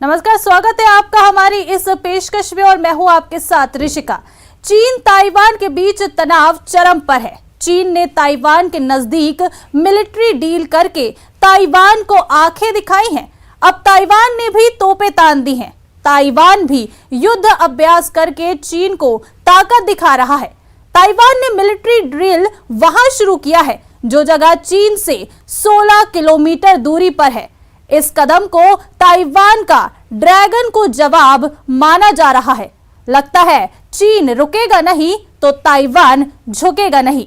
नमस्कार, स्वागत है आपका हमारी इस पेशकश में और मैं हूं आपके साथ ऋषिका। चीन ताइवान के बीच तनाव चरम पर है। चीन ने ताइवान के नजदीक मिलिट्री डील करके ताइवान को आंखें दिखाई हैं। अब ताइवान ने भी तोपें तान दी हैं। ताइवान भी युद्ध अभ्यास करके चीन को ताकत दिखा रहा है। ताइवान ने मिलिट्री ड्रिल वहां शुरू किया है जो जगह चीन से 16 किलोमीटर दूरी पर है। इस कदम को ताइवान का ड्रैगन को जवाब माना जा रहा है। लगता है चीन रुकेगा नहीं तो ताइवान झुकेगा नहीं।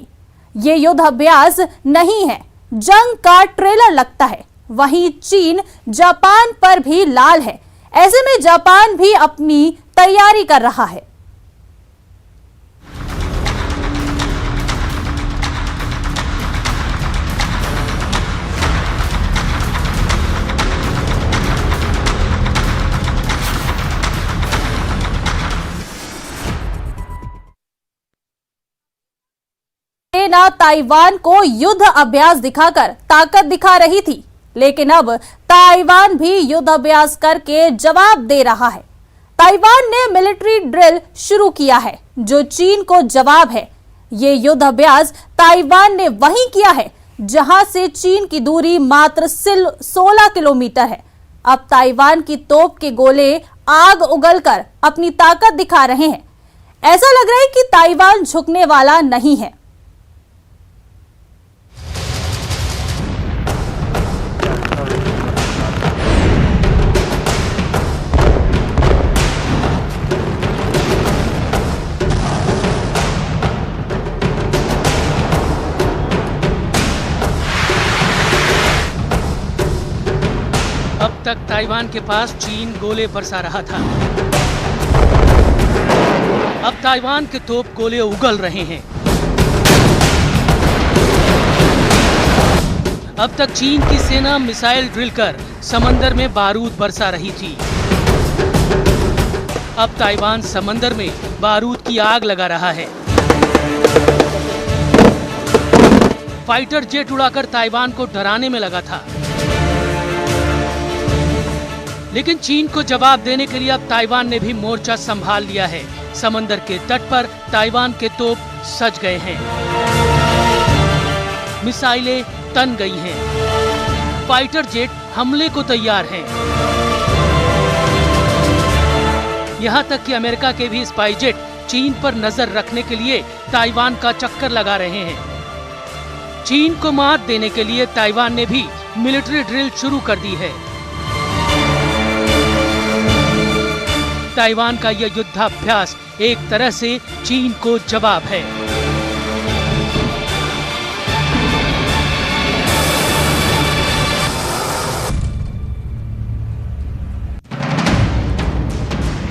ये युद्ध अभ्यास नहीं है, जंग का ट्रेलर लगता है। वहीं चीन जापान पर भी लाल है। ऐसे में जापान भी अपनी तैयारी कर रहा है। सेना ताइवान को युद्ध अभ्यास दिखाकर ताकत दिखा रही थी, लेकिन अब ताइवान भी युद्ध अभ्यास करके जवाब दे रहा है। ताइवान ने मिलिट्री ड्रिल शुरू किया है जो चीन को जवाब है। ये युद्ध अभ्यास ताइवान ने वहीं किया है जहां से चीन की दूरी मात्र 16 किलोमीटर है। अब ताइवान की तोप के गोले आग उगलकर अपनी ताकत दिखा रहे हैं। ऐसा लग रहा है कि ताइवान झुकने वाला नहीं है। अब तक ताइवान के पास चीन गोले बरसा रहा था। अब ताइवान के तोप गोले उगल रहे हैं। अब तक चीन की सेना मिसाइल ड्रिल कर समंदर में बारूद बरसा रही थी। अब ताइवान समंदर में बारूद की आग लगा रहा है। फाइटर जेट उड़ाकर ताइवान को डराने में लगा था। लेकिन चीन को जवाब देने के लिए अब ताइवान ने भी मोर्चा संभाल लिया है। समंदर के तट पर ताइवान के तोप सज गए हैं। मिसाइलें तन गई हैं। फाइटर जेट हमले को तैयार हैं। यहां तक कि अमेरिका के भी स्पाई जेट चीन पर नजर रखने के लिए ताइवान का चक्कर लगा रहे हैं। चीन को मात देने के लिए ताइवान ने भी मिलिट्री ड्रिल शुरू कर दी है। ताइवान का यह युद्धाभ्यास एक तरह से चीन को जवाब है।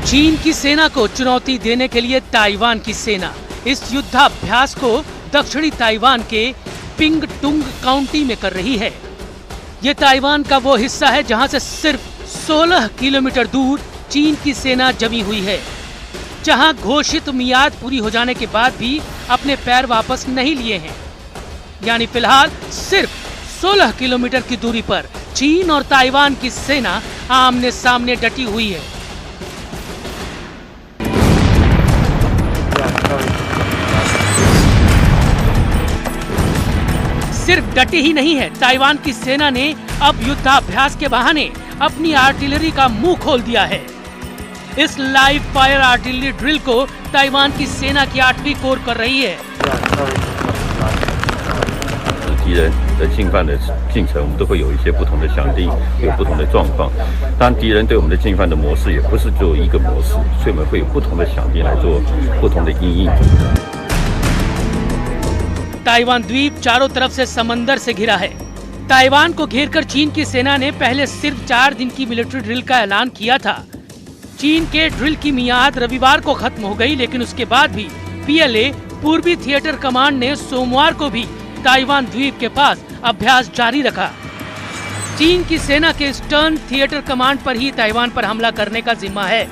चीन की सेना को चुनौती देने के लिए ताइवान की सेना इस युद्धाभ्यास को दक्षिणी ताइवान के पिंगटुंग काउंटी में कर रही है। ये ताइवान का वो हिस्सा है जहां से सिर्फ 16 किलोमीटर दूर चीन की सेना जमी हुई है, जहां घोषित मियाद पूरी हो जाने के बाद भी अपने पैर वापस नहीं लिए हैं। यानी फिलहाल सिर्फ 16 किलोमीटर की दूरी पर चीन और ताइवान की सेना आमने सामने डटी हुई है। सिर्फ डटी ही नहीं है, ताइवान की सेना ने अब युद्धाभ्यास के बहाने अपनी आर्टिलरी का मुंह खोल दिया है। इस लाइव फायर आर्टिलरी ड्रिल को ताइवान की सेना की 8वीं कोर कर रही है। 敌人的进犯的进程，我们都会有一些不同的想定，有不同的状况。当然，敌人对我们的进犯的模式也不是只有一个模式，所以我们会有不同的想定来做不同的因应。ताइवान द्वीप चारों तरफ से समंदर से घिरा है। ताइवान को घेरकर चीन की सेना ने पहले सिर्फ 4 दिन की मिलिट्री ड्रिल का ऐलान किया था। चीन के ड्रिल की मियाद रविवार को खत्म हो गई, लेकिन उसके बाद भी पीएलए पूर्वी थिएटर कमांड ने सोमवार को भी ताइवान द्वीप के पास अभ्यास जारी रखा। चीन की सेना के ईस्टर्न थिएटर कमांड पर ही ताइवान पर हमला करने का जिम्मा है।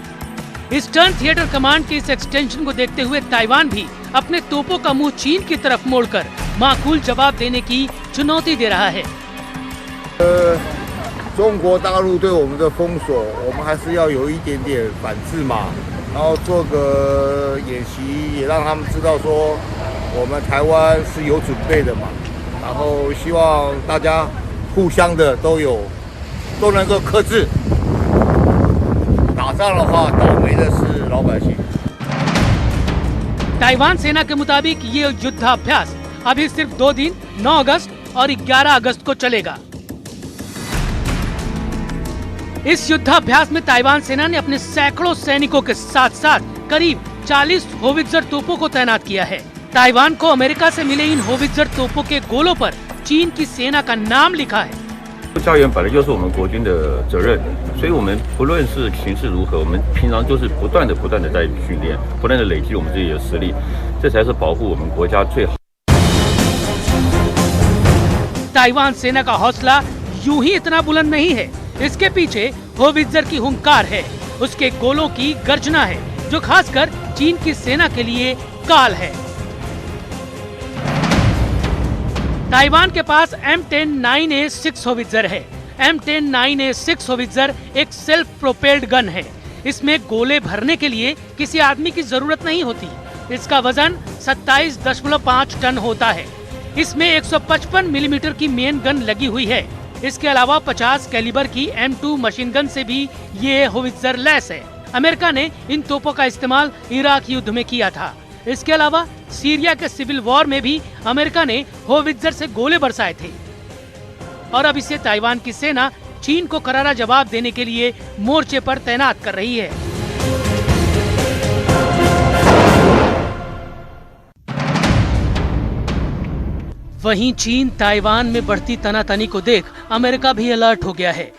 ईस्टर्न थिएटर कमांड के इस एक्सटेंशन को देखते हुए ताइवान भी अपने तोपों का मुंह चीन की तरफ मोड़कर माकूल जवाब देने की चुनौती दे रहा है। 中国大陆对我们的封锁，我们还是要有一点点反制嘛，然后做个演习，也让他们知道说我们台湾是有准备的嘛，然后希望大家互相的都能够克制。打仗的话，倒霉的是老百姓。 ताइवान सेना के मुताबिक ये युद्धाभ्यास अभी सिर्फ 2 दिन 9 अगस्त और 11 अगस्त को चलेगा। इस युद्धाभ्यास में ताइवान सेना ने अपने सैकड़ों सैनिकों के साथ साथ करीब 40 होवित्जर तोपों को तैनात किया है। ताइवान को अमेरिका से मिले इन होवित्जर तोपों के गोलों पर चीन की सेना का नाम लिखा है। 家园本来就是我们国军的责任，所以我们不论是形势如何，我们平常就是不断的在训练，不断的累积我们自己的实力，这才是保护我们国家最好。 ताइवान सेना का हौसला यूं ही इतना बुलंद नहीं है, इसके पीछे होवित्जर की हुंकार है, उसके गोलों की गर्जना है, जो खासकर चीन की सेना के लिए काल है। ताइवान के पास M10 9A6 होवित्जर है। M10 9A6 होवित्जर एक सेल्फ प्रोपेल्ड गन है। इसमें गोले भरने के लिए किसी आदमी की जरूरत नहीं होती। इसका वजन 27.5 टन होता है। इसमें 155 मिलीमीटर की मेन गन लगी हुई है। इसके अलावा 50 कैलिबर की M2 मशीन गन से भी ये होवित्जर लैस है। अमेरिका ने इन तोपों का इस्तेमाल इराक युद्ध में किया था। इसके अलावा सीरिया के सिविल वॉर में भी अमेरिका ने होवित्जर से गोले बरसाए थे और अब इसे ताइवान की सेना चीन को करारा जवाब देने के लिए मोर्चे पर तैनात कर रही है। वहीं चीन ताइवान में बढ़ती तनातनी को देख अमेरिका भी अलर्ट हो गया है।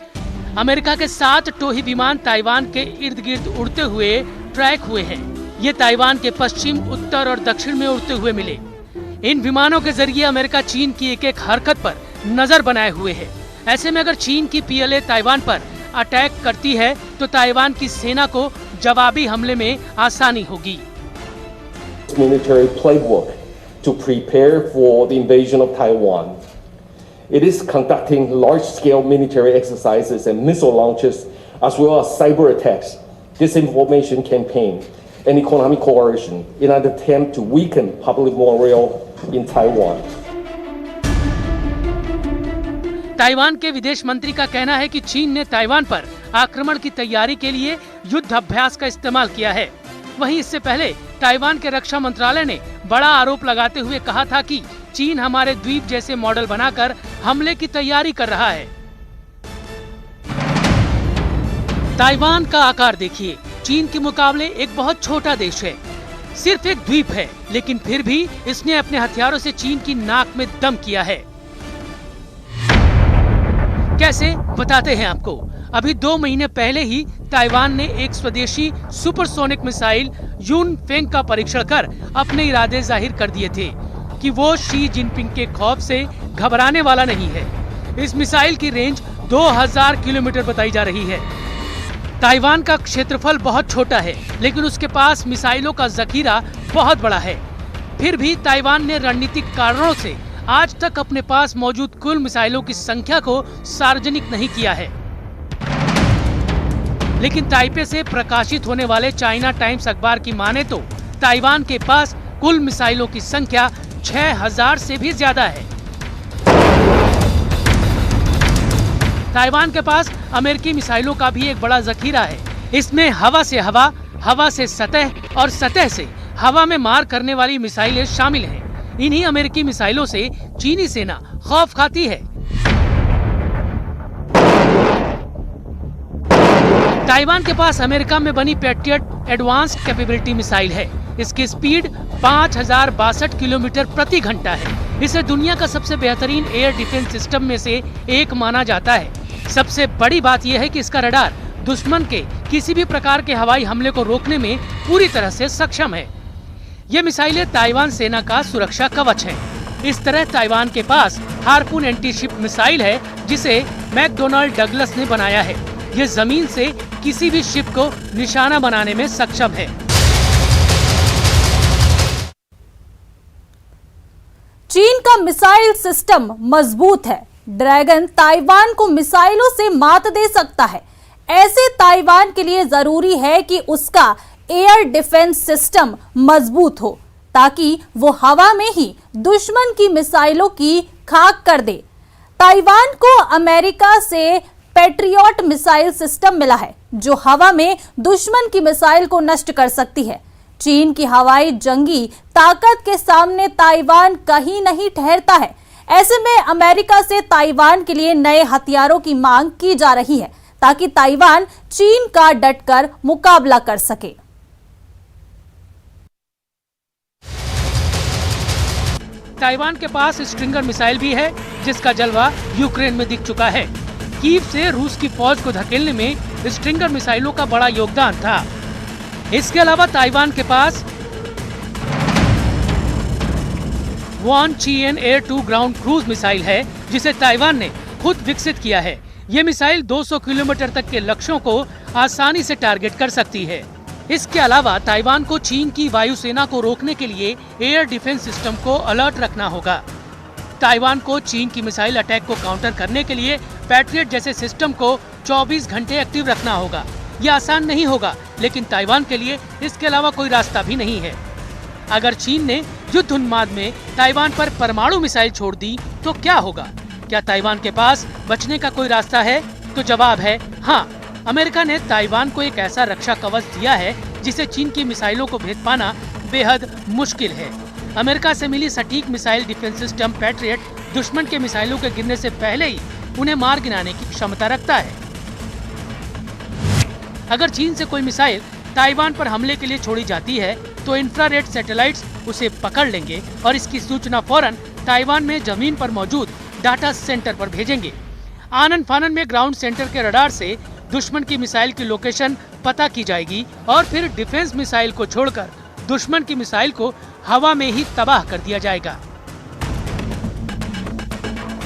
अमेरिका के 7 टोही विमान ताइवान के इर्द गिर्द उड़ते हुए ट्रैक हुए हैं। ये ताइवान के पश्चिम, उत्तर और दक्षिण में उड़ते हुए मिले। इन विमानों के जरिए अमेरिका चीन की एक हरकत पर नजर बनाए हुए है। ऐसे में अगर चीन की PLA ताइवान पर अटैक करती है तो ताइवान की सेना को जवाबी हमले में आसानी होगी। Military playbook to prepare for the invasion of Taiwan. It is conducting large-scale military exercises and missile launches, as well as cyber attacks, disinformation campaign, and economic coercion in an attempt to weaken public morale in Taiwan. Taiwan के विदेश मंत्री का कहना है कि चीन ने Taiwan पर आक्रमण की तैयारी के लिए युद्ध अभ्यास का इस्तेमाल किया है। वहीं इससे पहले ताइवान के रक्षा मंत्रालय ने बड़ा आरोप लगाते हुए कहा था कि चीन हमारे द्वीप जैसे मॉडल बनाकर हमले की तैयारी कर रहा है। ताइवान का आकार देखिए, चीन के मुकाबले एक बहुत छोटा देश है, सिर्फ एक द्वीप है, लेकिन फिर भी इसने अपने हथियारों से चीन की नाक में दम किया है। कैसे, बताते हैं आपको। अभी 2 महीने पहले ही ताइवान ने एक स्वदेशी सुपरसोनिक मिसाइल यून फेंग का परीक्षण कर अपने इरादे जाहिर कर दिए थे कि वो शी जिनपिंग के खौफ से घबराने वाला नहीं है। इस मिसाइल की रेंज 2000 किलोमीटर बताई जा रही है। ताइवान का क्षेत्रफल बहुत छोटा है, लेकिन उसके पास मिसाइलों का जखीरा बहुत बड़ा है। फिर भी ताइवान ने रणनीतिक कारणों से आज तक अपने पास मौजूद कुल मिसाइलों की संख्या को सार्वजनिक नहीं किया है। लेकिन ताइपे से प्रकाशित होने वाले चाइना टाइम्स अखबार की माने तो ताइवान के पास कुल मिसाइलों की संख्या 6000 से भी ज्यादा है। ताइवान के पास अमेरिकी मिसाइलों का भी एक बड़ा जखीरा है। इसमें हवा से हवा, हवा से सतह और सतह से हवा में मार करने वाली मिसाइलें शामिल हैं। इन्हीं अमेरिकी मिसाइलों से चीनी सेना खौफ खाती है। ताइवान के पास अमेरिका में बनी पैट्रियट एडवांस्ड कैपेबिलिटी मिसाइल है। इसकी स्पीड 5062 किलोमीटर प्रति घंटा है। इसे दुनिया का सबसे बेहतरीन एयर डिफेंस सिस्टम में से एक माना जाता है। सबसे बड़ी बात यह है कि इसका रडार दुश्मन के किसी भी प्रकार के हवाई हमले को रोकने में पूरी तरह से सक्षम है। ये मिसाइलें ताइवान सेना का सुरक्षा कवच है। इस तरह ताइवान के पास हार्पून एंटी शिप मिसाइल है, जिसे मैकडोनाल्ड डगलस ने बनाया है। ये जमीन से किसी भी शिप को निशाना बनाने में सक्षम है। चीन का मिसाइल सिस्टम मजबूत है, ड्रैगन ताइवान को मिसाइलों से मात दे सकता है। ऐसे ताइवान के लिए जरूरी है कि उसका एयर डिफेंस सिस्टम मजबूत हो ताकि वो हवा में ही दुश्मन की मिसाइलों की खाक कर दे। ताइवान को अमेरिका से पैट्रियट मिसाइल सिस्टम मिला है जो हवा में दुश्मन की मिसाइल को नष्ट कर सकती है। चीन की हवाई जंगी ताकत के सामने ताइवान कहीं नहीं ठहरता है। ऐसे में अमेरिका से ताइवान के लिए नए हथियारों की मांग की जा रही है ताकि ताइवान चीन का डटकर मुकाबला कर सके। ताइवान के पास स्ट्रिंगर मिसाइल भी है जिसका जलवा यूक्रेन में दिख चुका है। कीव से रूस की फौज को धकेलने में स्ट्रिंगर मिसाइलों का बड़ा योगदान था। इसके अलावा ताइवान के पास Wan Chien air 2 ground cruise missile है जिसे ताइवान ने खुद विकसित किया है। ये मिसाइल 200 किलोमीटर तक के लक्ष्यों को आसानी से टारगेट कर सकती है। इसके अलावा ताइवान को चीन की वायुसेना को रोकने के लिए एयर डिफेंस सिस्टम को अलर्ट रखना होगा। ताइवान को चीन की मिसाइल अटैक को काउंटर करने के लिए पैट्रियट जैसे सिस्टम को 24 घंटे एक्टिव रखना होगा। यह आसान नहीं होगा, लेकिन ताइवान के लिए इसके अलावा कोई रास्ता भी नहीं है। अगर चीन ने युद्ध उन्माद में ताइवान पर परमाणु मिसाइल छोड़ दी तो क्या होगा? क्या ताइवान के पास बचने का कोई रास्ता है? तो जवाब है हाँ। अमेरिका ने ताइवान को एक ऐसा रक्षा कवच दिया है जिसे चीन की मिसाइलों को भेद पाना बेहद मुश्किल है। अमेरिका से मिली सटीक मिसाइल डिफेंस सिस्टम पैट्रियट दुश्मन के मिसाइलों के गिरने से पहले ही उन्हें मार गिराने की क्षमता रखता है। अगर चीन से कोई मिसाइल ताइवान पर हमले के लिए छोड़ी जाती है तो इंफ्रारेड सैटेलाइट्स उसे पकड़ लेंगे और इसकी सूचना फौरन ताइवान में जमीन पर मौजूद डाटा सेंटर पर भेजेंगे। आनन फानन में ग्राउंड सेंटर के रडार से दुश्मन की मिसाइल की लोकेशन पता की जाएगी और फिर डिफेंस मिसाइल को छोड़कर दुश्मन की मिसाइल को हवा में ही तबाह कर दिया जाएगा।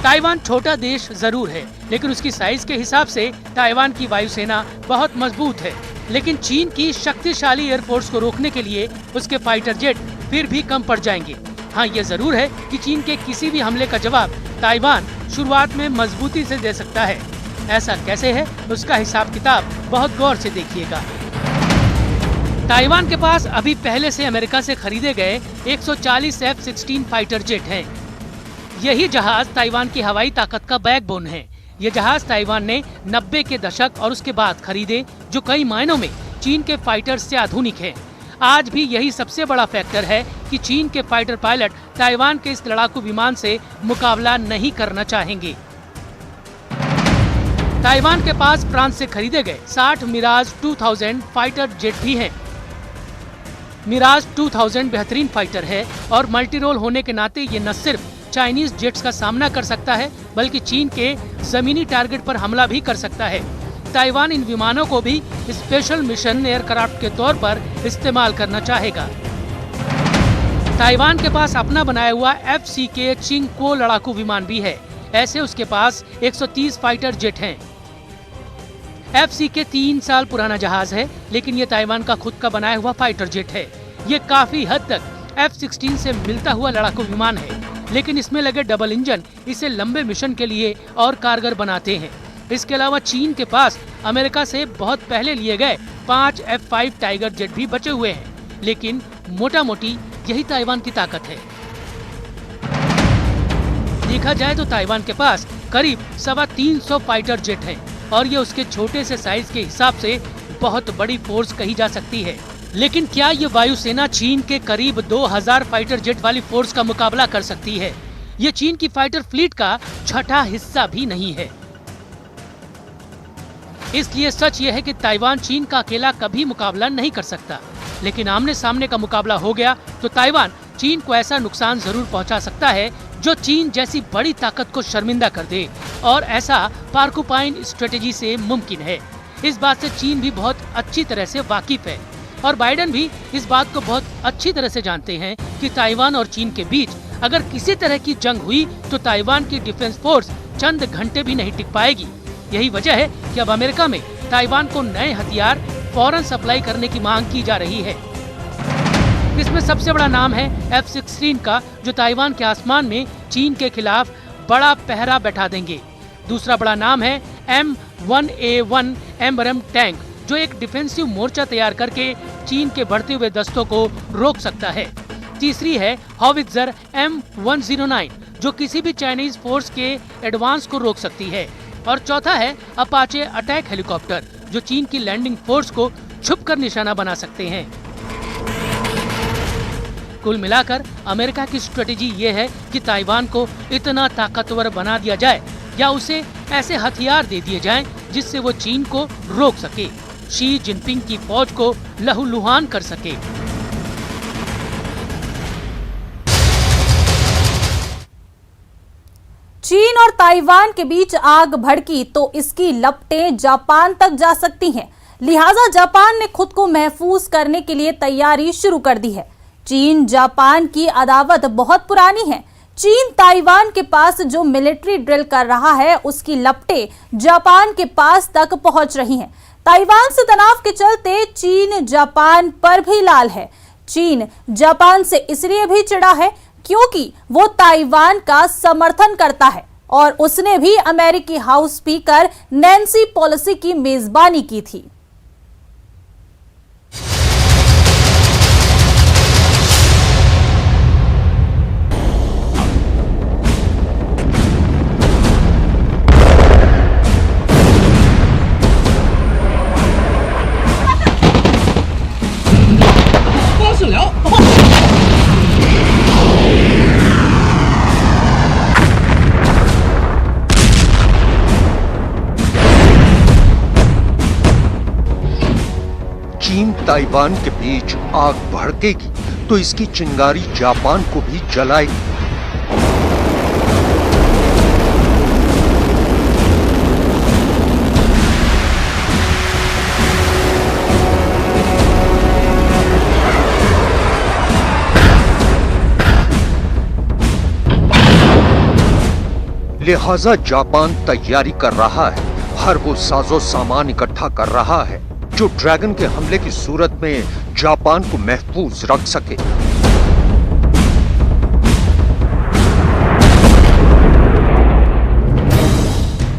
ताइवान छोटा देश जरूर है, लेकिन उसकी साइज के हिसाब से ताइवान की वायुसेना बहुत मजबूत है। लेकिन चीन की शक्तिशाली एयरफोर्स को रोकने के लिए उसके फाइटर जेट फिर भी कम पड़ जाएंगे। हाँ, ये जरूर है कि चीन के किसी भी हमले का जवाब ताइवान शुरुआत में मजबूती से दे सकता है। ऐसा कैसे है, उसका हिसाब किताब बहुत गौर से देखिएगा। ताइवान के पास अभी पहले से अमेरिका से खरीदे गए 140 F-16 फाइटर जेट हैं। यही जहाज ताइवान की हवाई ताकत का बैकबोन है। ये जहाज ताइवान ने 90 के दशक और उसके बाद खरीदे, जो कई मायनों में चीन के फाइटर से आधुनिक है। आज भी यही सबसे बड़ा फैक्टर है कि चीन के फाइटर पायलट ताइवान के इस लड़ाकू विमान से मुकाबला नहीं करना चाहेंगे। ताइवान के पास फ्रांस से खरीदे गए 60 मिराज 2000 फाइटर जेट भी हैं। मिराज 2000 बेहतरीन फाइटर है और मल्टी रोल होने के नाते ये न सिर्फ चाइनीज जेट्स का सामना कर सकता है, बल्कि चीन के जमीनी टारगेट पर हमला भी कर सकता है। ताइवान इन विमानों को भी स्पेशल मिशन एयरक्राफ्ट के तौर पर इस्तेमाल करना चाहेगा। ताइवान के पास अपना बनाया हुआ FCK चिंगको लड़ाकू विमान भी है। ऐसे उसके पास 130 फाइटर जेट हैं। FCK 3 साल पुराना जहाज है, लेकिन ये ताइवान का खुद का बनाया हुआ फाइटर जेट है। ये काफी हद तक F-16 से मिलता हुआ लड़ाकू विमान है, लेकिन इसमें लगे डबल इंजन इसे लंबे मिशन के लिए और कारगर बनाते हैं। इसके अलावा चीन के पास अमेरिका से बहुत पहले लिए गए 5 F-5 टाइगर जेट भी बचे हुए हैं, लेकिन मोटा मोटी यही ताइवान की ताकत है। देखा जाए तो ताइवान के पास करीब 325 फाइटर जेट हैं और ये उसके छोटे से साइज के हिसाब से बहुत बड़ी फोर्स कही जा सकती है। लेकिन क्या ये वायुसेना चीन के करीब 2000 फाइटर जेट वाली फोर्स का मुकाबला कर सकती है? ये चीन की फाइटर फ्लीट का छठा हिस्सा भी नहीं है। इसलिए सच ये है कि ताइवान चीन का अकेला कभी मुकाबला नहीं कर सकता, लेकिन आमने सामने का मुकाबला हो गया तो ताइवान चीन को ऐसा नुकसान जरूर पहुंचा सकता है जो चीन जैसी बड़ी ताकत को शर्मिंदा कर दे, और ऐसा पार्कुपाइन स्ट्रेटेजी से मुमकिन है। इस बात से चीन भी बहुत अच्छी तरह से वाकिफ है और बाइडेन भी इस बात को बहुत अच्छी तरह से जानते हैं कि ताइवान और चीन के बीच अगर किसी तरह की जंग हुई तो ताइवान की डिफेंस फोर्स चंद घंटे भी नहीं टिक पाएगी। यही वजह है कि अब अमेरिका में ताइवान को नए हथियार फौरन सप्लाई करने की मांग की जा रही है। इसमें सबसे बड़ा नाम है F-16 का, जो ताइवान के आसमान में चीन के खिलाफ बड़ा पहरा बैठा देंगे। दूसरा बड़ा नाम है M1A1 एम्बरम टैंक, जो एक डिफेंसिव मोर्चा तैयार करके चीन के बढ़ते हुए दस्तों को रोक सकता है। तीसरी है हॉवित्जर M109, जो किसी भी चाइनीज फोर्स के एडवांस को रोक सकती है। और चौथा है अपाचे अटैक हेलीकॉप्टर, जो चीन की लैंडिंग फोर्स को छुपकर निशाना बना सकते हैं। कुल मिलाकर अमेरिका की स्ट्रेटेजी ये है कि ताइवान को इतना ताकतवर बना दिया जाए या उसे ऐसे हथियार दे दिए जाएं जिससे वो चीन को रोक सके, शी जिनपिंग की फौज को लहूलुहान कर सके। चीन और ताइवान के बीच आग भड़की तो इसकी लपटें जापान तक जा सकती हैं। लिहाजा जापान ने खुद को महफूज करने के लिए तैयारी शुरू कर दी है। चीन जापान की अदावत बहुत पुरानी है। चीन ताइवान के पास जो मिलिट्री ड्रिल कर रहा है उसकी लपटें जापान के पास तक पहुंच रही हैं। ताइवान से तनाव के चलते चीन जापान पर भी लाल है। चीन जापान से इसलिए भी चिढ़ा है क्योंकि वो ताइवान का समर्थन करता है और उसने भी अमेरिकी हाउस स्पीकर नैन्सी पेलोसी की मेजबानी की थी। चीन ताइवान के बीच आग भड़केगी तो इसकी चिंगारी जापान को भी जलाएगी। लिहाजा जापान तैयारी कर रहा है, हर वो साजो सामान इकट्ठा कर रहा है जो ड्रैगन के हमले की सूरत में जापान को महफूज रख सके।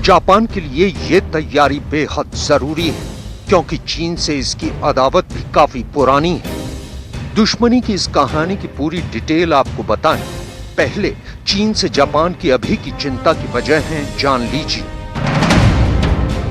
जापान के लिए ये तैयारी बेहद जरूरी है क्योंकि चीन से इसकी अदावत भी काफी पुरानी है। दुश्मनी की इस कहानी की पूरी डिटेल आपको बताएं, पहले चीन से जापान की अभी की चिंता की वजह है जान लीजिए।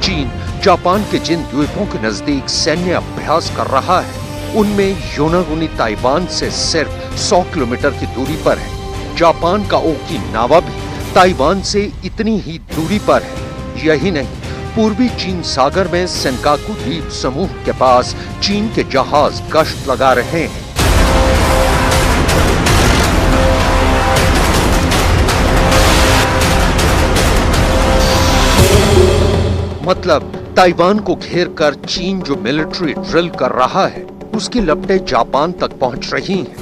चीन जापान के जिन द्वीपों के नजदीक सैन्य अभ्यास कर रहा है उनमें योनागुनी ताइवान से सिर्फ 100 किलोमीटर की दूरी पर है। जापान का ओकिनावा भी ताइवान से इतनी ही दूरी पर है। यही नहीं, पूर्वी चीन सागर में सेनकाकू द्वीप समूह के पास चीन के जहाज गश्त लगा रहे हैं। मतलब ताइवान को घेरकर चीन जो मिलिट्री ड्रिल कर रहा है उसकी लपटें जापान तक पहुंच रही हैं।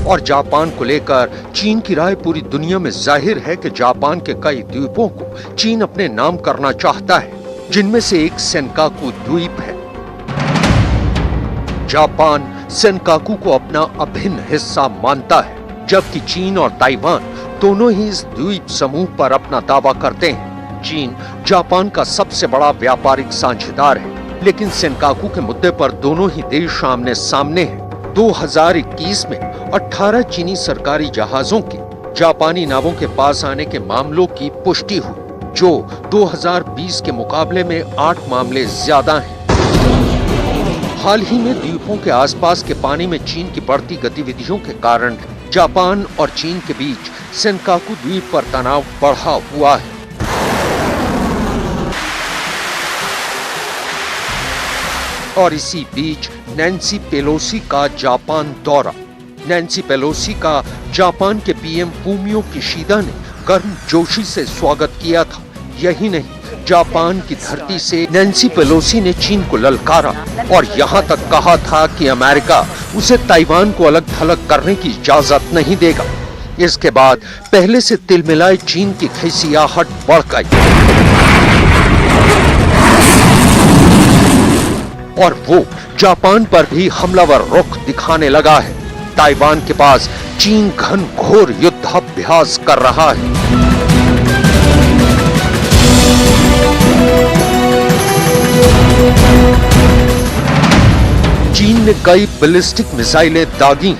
और जापान को लेकर चीन की राय पूरी दुनिया में जाहिर है कि जापान के कई द्वीपों को चीन अपने नाम करना चाहता है, जिनमें से एक सेनकाकू द्वीप है। जापान सेनकाकू को अपना अभिन्न हिस्सा मानता है, जबकि चीन और ताइवान दोनों ही इस द्वीप समूह पर अपना दावा करते हैं। चीन जापान का सबसे बड़ा व्यापारिक साझेदार है, लेकिन सेनकाकू के मुद्दे पर दोनों ही देश आमने सामने हैं। 2021 में 18 चीनी सरकारी जहाजों के जापानी नावों के पास आने के मामलों की पुष्टि हुई, जो 2020 के मुकाबले में 8 मामले ज्यादा हैं। हाल ही में द्वीपों के आसपास के पानी में चीन की बढ़ती गतिविधियों के कारण जापान और चीन के बीच सेनकाकू द्वीप पर तनाव बढ़ा हुआ है। और इसी बीच नैन्सी पेलोसी का जापान दौरा। नैन्सी पेलोसी का जापान के पीएम फूमियो किशिदा ने गर्मजोशी से स्वागत किया था। यही नहीं, जापान की धरती से नैन्सी पेलोसी ने चीन को ललकारा और यहाँ तक कहा था कि अमेरिका उसे ताइवान को अलग थलग करने की इजाजत नहीं देगा। इसके बाद पहले से तिलमिलाए चीन की खिसियाहट बढ़ गई। और वो जापान पर भी हमलावर रुख दिखाने लगा है। ताइवान के पास चीन घनघोर युद्धाभ्यास कर रहा है। चीन ने कई बैलिस्टिक मिसाइलें दागी।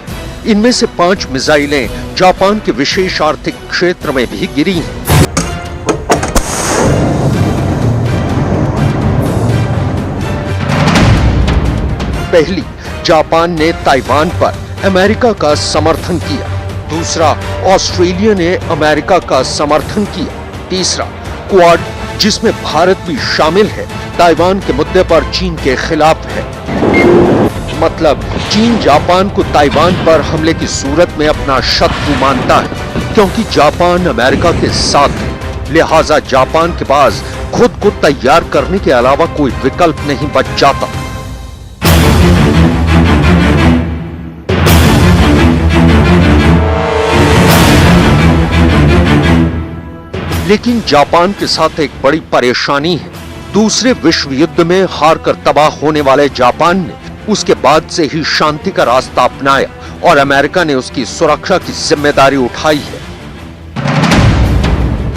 इनमें से 5 मिसाइलें जापान के विशेष आर्थिक क्षेत्र में भी गिरी हैं। पहली, जापान ने ताइवान पर अमेरिका का समर्थन किया। दूसरा, ऑस्ट्रेलिया ने अमेरिका का समर्थन किया। तीसरा, क्वाड, जिसमें भारत भी शामिल है, ताइवान के मुद्दे पर चीन के खिलाफ है। मतलब चीन जापान को ताइवान पर हमले की सूरत में अपना शत्रु मानता है, क्योंकि जापान अमेरिका के साथ है। लिहाजा जापान के पास खुद को तैयार करने के अलावा कोई विकल्प नहीं बच जाता। लेकिन जापान के साथ एक बड़ी परेशानी है। दूसरे विश्व युद्ध में हार कर तबाह होने वाले जापान ने उसके बाद से ही शांति का रास्ता अपनाया और अमेरिका ने उसकी सुरक्षा की जिम्मेदारी उठाई है।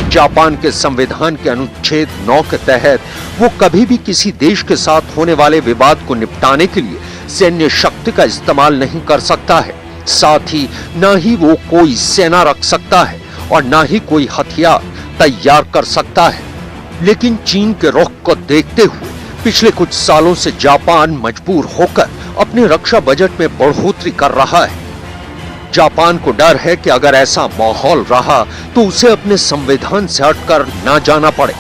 जापान के संविधान के अनुच्छेद 9 के तहत वो कभी भी किसी देश के साथ होने वाले विवाद को निपटाने के लिए सैन्य शक्ति का इस्तेमाल नहीं कर सकता है। साथ ही न ही वो कोई सेना रख सकता है और न ही कोई हथियार तैयार कर सकता है। लेकिन चीन के रुख को देखते हुए पिछले कुछ सालों से जापान मजबूर होकर अपने रक्षा बजट में बढ़ोतरी कर रहा है। जापान को डर है कि अगर ऐसा माहौल रहा तो उसे अपने संविधान से हटकर न जाना पड़े।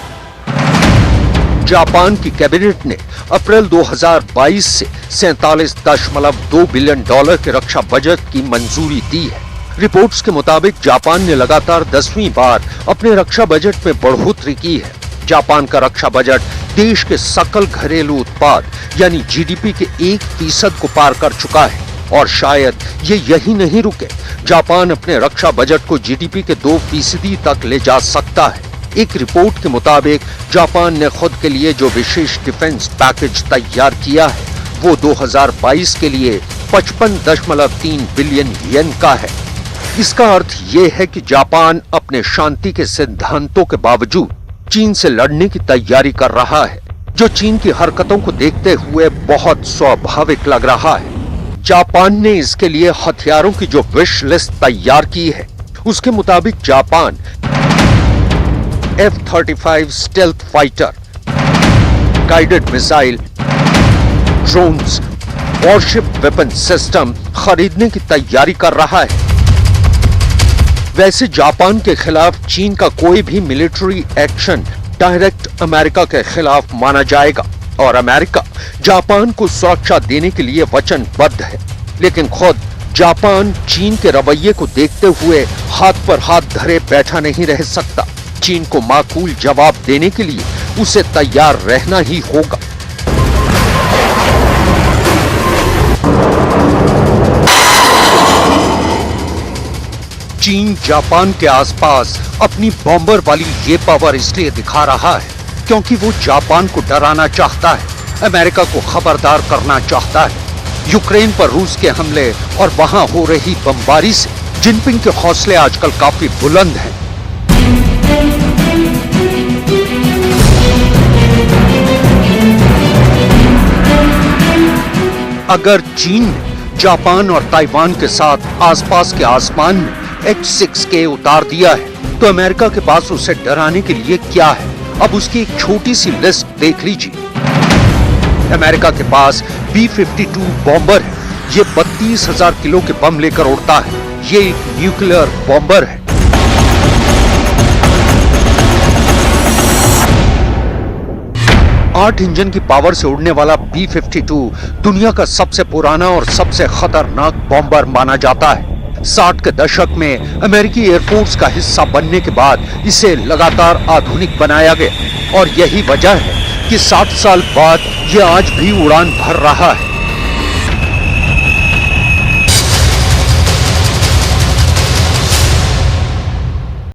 जापान की कैबिनेट ने अप्रैल 2022 से $47.2 बिलियन के रक्षा बजट की मंजूरी दी है। रिपोर्ट्स के मुताबिक जापान ने लगातार 10वीं बार अपने रक्षा बजट में बढ़ोतरी की है। जापान का रक्षा बजट देश के सकल घरेलू उत्पाद यानी जीडीपी के 1% को पार कर चुका है और शायद ये यही नहीं रुके। जापान अपने रक्षा बजट को जीडीपी के 2% तक ले जा सकता है। एक रिपोर्ट के मुताबिक जापान ने खुद के लिए जो विशेष डिफेंस पैकेज तैयार किया है वो 2022 के लिए 55.3 बिलियन येन का है। इसका अर्थ ये है कि जापान अपने शांति के सिद्धांतों के बावजूद चीन से लड़ने की तैयारी कर रहा है, जो चीन की हरकतों को देखते हुए बहुत स्वाभाविक लग रहा है। जापान ने इसके लिए हथियारों की जो विश लिस्ट तैयार की है उसके मुताबिक Japan F-35 stealth fighter, guided missile, drones, worship weapon system खरीदने की तैयारी कर रहा है। वैसे जापान के खिलाफ चीन का कोई भी मिलिट्री एक्शन डायरेक्ट अमेरिका के खिलाफ माना जाएगा और अमेरिका जापान को सुरक्षा देने के लिए वचनबद्ध है। लेकिन खुद जापान चीन के रवैये को देखते हुए हाथ पर हाथ धरे बैठा नहीं रह सकता। चीन को माकूल जवाब देने के लिए उसे तैयार रहना ही होगा। चीन जापान के आसपास अपनी बॉम्बर वाली ये पावर इसलिए दिखा रहा है क्योंकि वो जापान को डराना चाहता है, अमेरिका को खबरदार करना चाहता है। यूक्रेन पर रूस के हमले और वहां हो रही बमबारी से जिनपिंग के हौसले आजकल काफी बुलंद हैं। अगर चीन ने जापान और ताइवान के साथ आसपास के आसमान में H-6K उतार दिया है तो अमेरिका के पास उसे डराने के लिए क्या है। अब उसकी एक छोटी सी लिस्ट देख लीजिए। अमेरिका के पास B-52 बॉम्बर है। ये 32,000 किलो के बम लेकर उड़ता है। ये एक न्यूक्लियर बॉम्बर है। आठ इंजन की पावर से उड़ने वाला B-52 दुनिया का सबसे पुराना और सबसे खतरनाक बॉम्बर माना जाता है। 60 के दशक में अमेरिकी एयरफोर्स का हिस्सा बनने के बाद इसे लगातार आधुनिक बनाया गया और यही वजह है कि 60 साल बाद यह आज भी उड़ान भर रहा है।